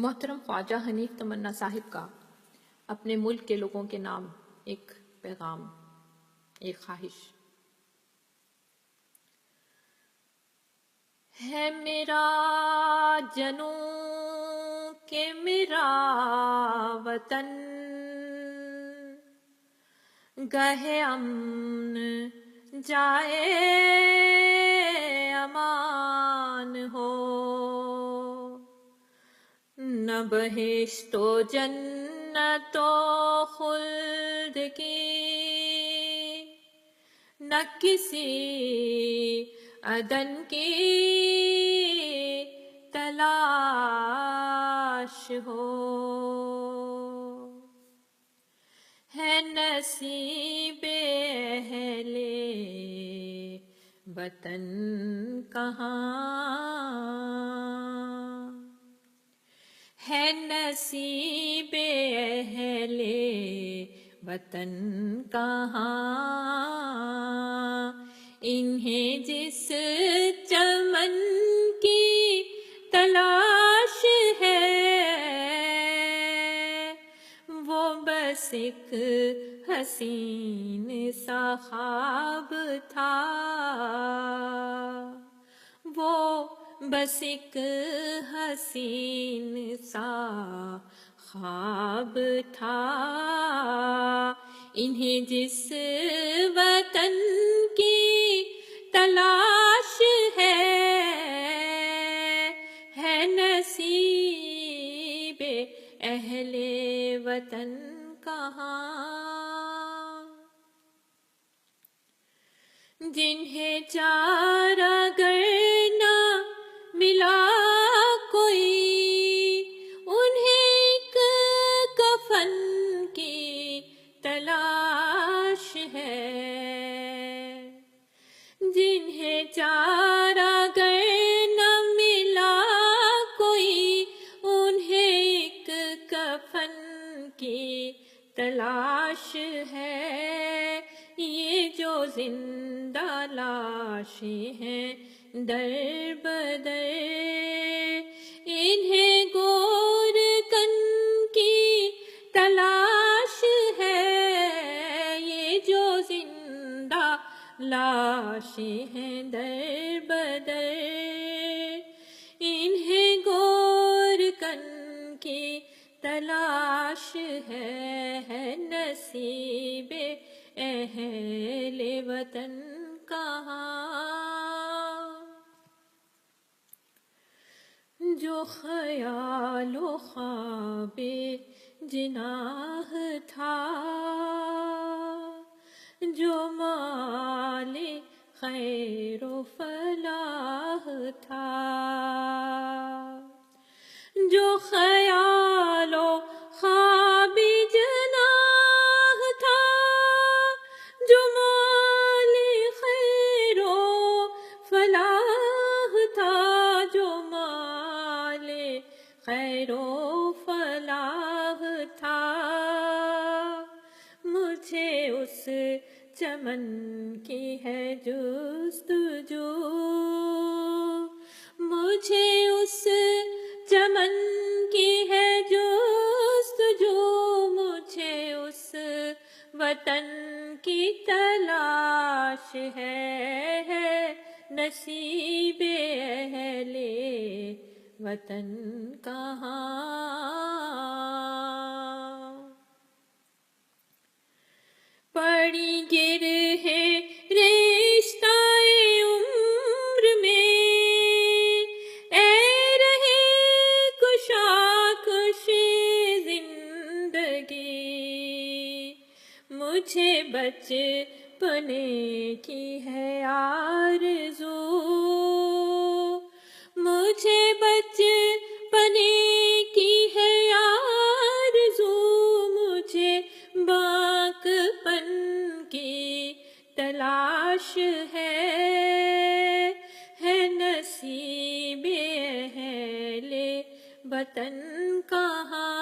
محترم خواجہ حنیف تمنا صاحب کا اپنے ملک کے لوگوں کے نام ایک پیغام، ایک خواہش ہے میرا جنوں کہ میرا وطن گہے امن جائے امان ہو، نہ بہشت و جنت و خلد کی، نہ کسی عدن کی تلاش ہو، ہے نصیب اہل وطن کہاں، ہے نصیب اہل وطن کہاں، انہیں جس چمن کی تلاش ہے وہ بس ایک حسین سا خواب تھا، وہ بس ایک حسین سا خواب تھا، انہیں جس وطن کی تلاش ہے نصیب اہل وطن کہاں، جنہیں چارہ گر نہ ملا کوئی انہیں ایک کفن کی تلاش ہے، جنہیں چارہ گر نہ ملا کوئی انہیں ایک کفن کی تلاش ہے، یہ جو زندہ لاشیں ہیں در بدر انہیں گور کن کی تلاش ہے، یہ جو زندہ لاشیں ہیں در بدر انہیں گور کن کی تلاش ہے نصیب اہل وطن کہاں، جو خیال و خواب جناح تھا، جو مال خیر و فلاح تھا، جو خیال و خواب جناح تھا، جو مال خیر و فلاح تھا، جو مال خیر و فلاح تھا، مجھے اس چمن کی ہے جستجو، مجھے اس چمن کی ہے جستجو، مجھے اس وطن کی تلاش ہے نصیب اہل وطن کہاں، پڑی گر ہے رشتہ عمر میں اے رہے کشاکش زندگی، مجھے بچپنے کی ہے آرزو، مجھے بچپنے کی ہے آرزو، مجھے باک پن کی تلاش ہے نصیب اہل وطن کہاں،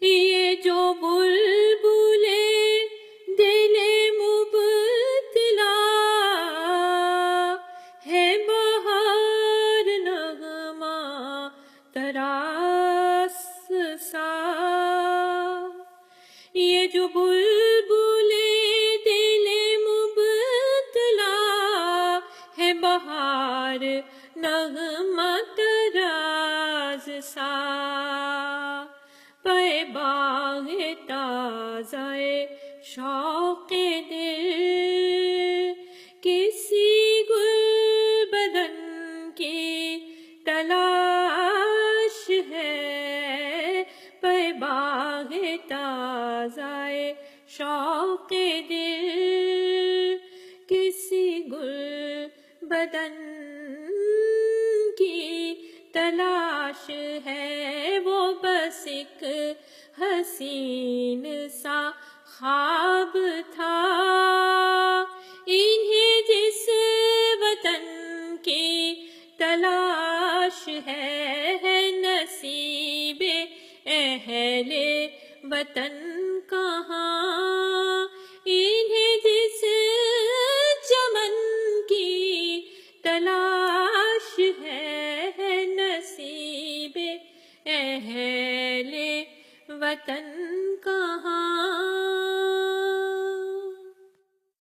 یہ جو بلبلے دل مبتلا ہے بہار نغمت راز سا، پے باغ تازہ شوق دل، کسی گل بدن کی تلاش ہے، پے باغ تازہ شوق دل، کسی گل بدن کی تلاش ہے، وہ بس ایک حسین سا خواب تھا، انہیں جس وطن کی تلاش ہے، نصیب اہل وطن کہاں، انہیں جس چمن کی تلاش ہے، نصیب اہل وطن کہاں۔